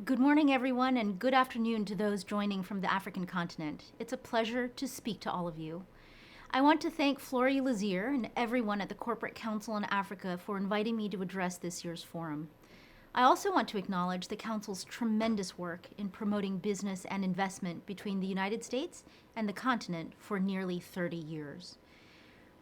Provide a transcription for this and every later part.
Good morning, everyone, and good afternoon to those joining from the African continent. It's a pleasure to speak to all of you. I want to thank Flory Lazier and everyone at the Corporate Council in Africa for inviting me to address this year's forum. I also want to acknowledge the Council's tremendous work in promoting business and investment between the United States and the continent for nearly 30 years.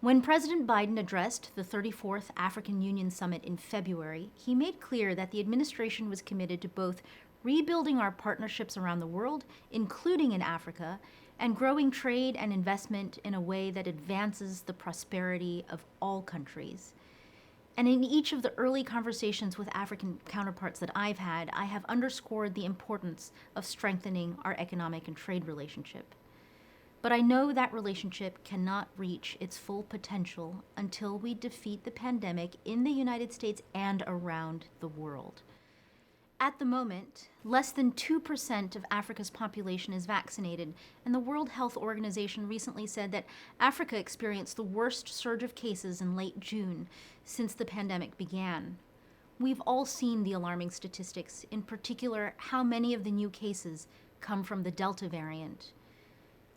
When President Biden addressed the 34th African Union Summit in February, he made clear that the administration was committed to both rebuilding our partnerships around the world, including in Africa, and growing trade and investment in a way that advances the prosperity of all countries. And in each of the early conversations with African counterparts that I've had, I have underscored the importance of strengthening our economic and trade relationship. But I know that relationship cannot reach its full potential until we defeat the pandemic in the United States and around the world. At the moment, less than 2% of Africa's population is vaccinated, and the World Health Organization recently said that Africa experienced the worst surge of cases in late June since the pandemic began. We've all seen the alarming statistics, in particular how many of the new cases come from the Delta variant.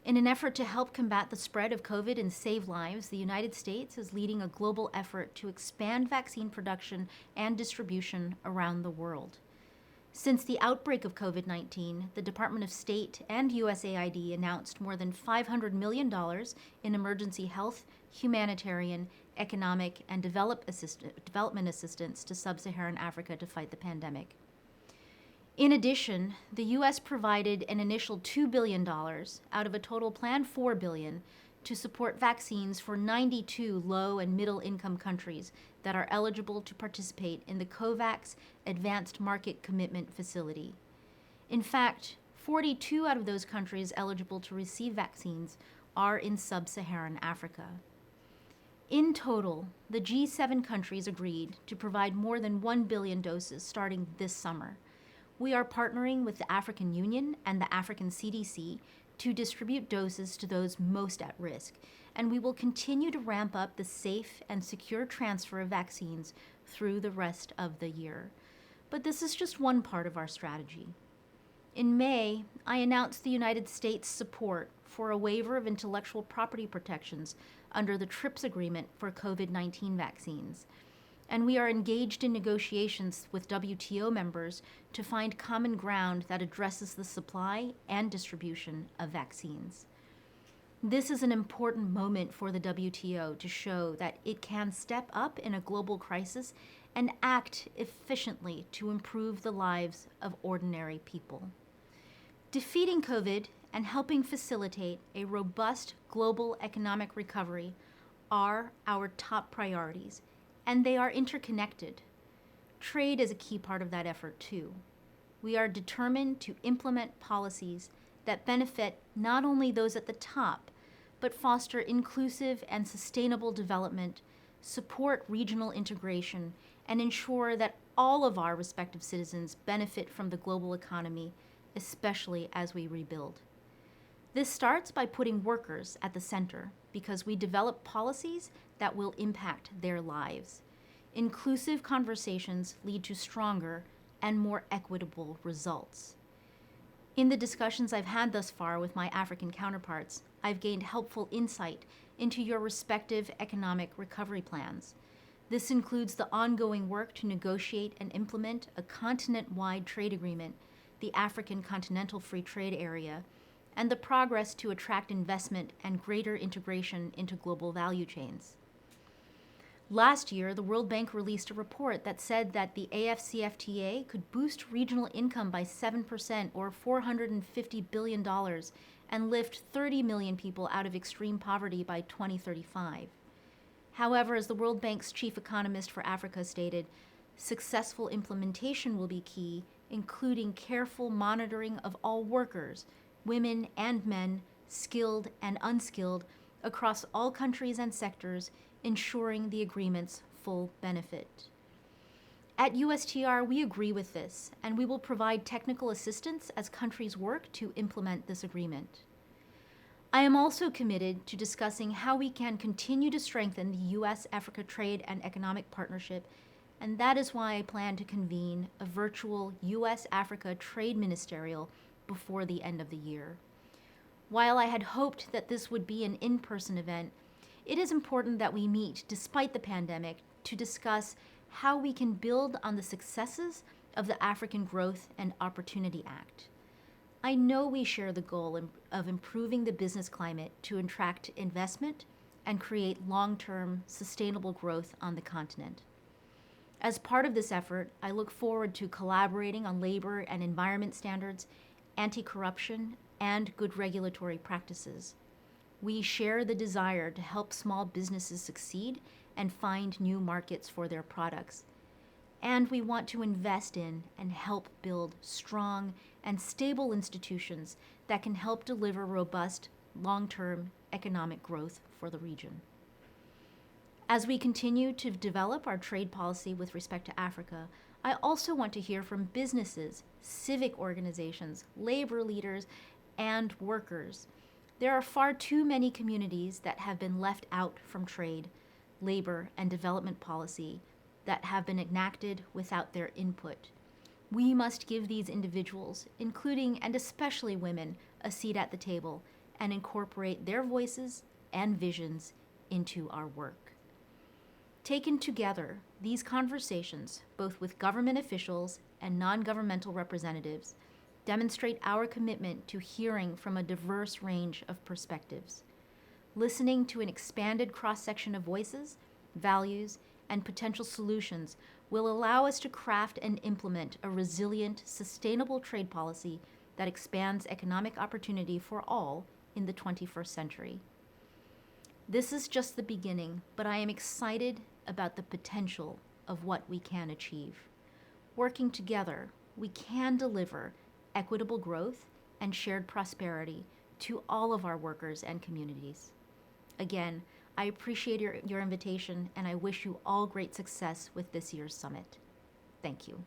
In an effort to help combat the spread of COVID and save lives, the United States is leading a global effort to expand vaccine production and distribution around the world. Since the outbreak of COVID-19, the Department of State and USAID announced more than $500 million in emergency health, humanitarian, economic, and development assistance to sub-Saharan Africa to fight the pandemic. In addition, the U.S. provided an initial $2 billion out of a total planned $4 billion to support vaccines for 92 low and middle income countries that are eligible to participate in the COVAX Advanced Market Commitment Facility. In fact, 42 out of those countries eligible to receive vaccines are in sub-Saharan Africa. In total, the G7 countries agreed to provide more than 1 billion doses starting this summer. We are partnering with the African Union and the African CDC to distribute doses to those most at risk, and we will continue to ramp up the safe and secure transfer of vaccines through the rest of the year. But this is just one part of our strategy. In May, I announced the United States' support for a waiver of intellectual property protections under the TRIPS agreement for COVID-19 vaccines. And we are engaged in negotiations with WTO members to find common ground that addresses the supply and distribution of vaccines. This is an important moment for the WTO to show that it can step up in a global crisis and act efficiently to improve the lives of ordinary people. Defeating COVID and helping facilitate a robust global economic recovery are our top priorities, and they are interconnected. Trade is a key part of that effort, too. We are determined to implement policies that benefit not only those at the top, but foster inclusive and sustainable development, support regional integration, and ensure that all of our respective citizens benefit from the global economy, especially as we rebuild. This starts by putting workers at the center, because we develop policies that will impact their lives. Inclusive conversations lead to stronger and more equitable results. In the discussions I've had thus far with my African counterparts, I've gained helpful insight into your respective economic recovery plans. This includes the ongoing work to negotiate and implement a continent-wide trade agreement, the African Continental Free Trade Area, and the progress to attract investment and greater integration into global value chains. Last year, the World Bank released a report that said that the AFCFTA could boost regional income by 7% or $450 billion and lift 30 million people out of extreme poverty by 2035. However, as the World Bank's chief economist for Africa stated, successful implementation will be key, including careful monitoring of all workers, women and men, skilled and unskilled, across all countries and sectors, ensuring the agreement's full benefit. At USTR, we agree with this, and we will provide technical assistance as countries work to implement this agreement. I am also committed to discussing how we can continue to strengthen the U.S.-Africa trade and economic partnership and that is why I plan to convene a virtual US-Africa Trade Ministerial before the end of the year. While I had hoped that this would be an in-person event, it is important that we meet despite the pandemic to discuss how we can build on the successes of the African Growth and Opportunity Act. I know we share the goal of improving the business climate to attract investment and create long-term sustainable growth on the continent. As part of this effort, I look forward to collaborating on labor and environment standards, anti-corruption, and good regulatory practices. We share the desire to help small businesses succeed and find new markets for their products. And we want to invest in and help build strong and stable institutions that can help deliver robust, long-term economic growth for the region. As we continue to develop our trade policy with respect to Africa, I also want to hear from businesses, civic organizations, labor leaders, and workers. There are far too many communities that have been left out from trade, labor, and development policy that have been enacted without their input. We must give these individuals, including and especially women, a seat at the table and incorporate their voices and visions into our work. Taken together, these conversations, both with government officials and non-governmental representatives, demonstrate our commitment to hearing from a diverse range of perspectives. Listening to an expanded cross-section of voices, values, and potential solutions will allow us to craft and implement a resilient, sustainable trade policy that expands economic opportunity for all in the 21st century. This is just the beginning, but I am excited about the potential of what we can achieve. Working together, we can deliver equitable growth and shared prosperity to all of our workers and communities. Again, I appreciate your invitation, and I wish you all great success with this year's summit. Thank you.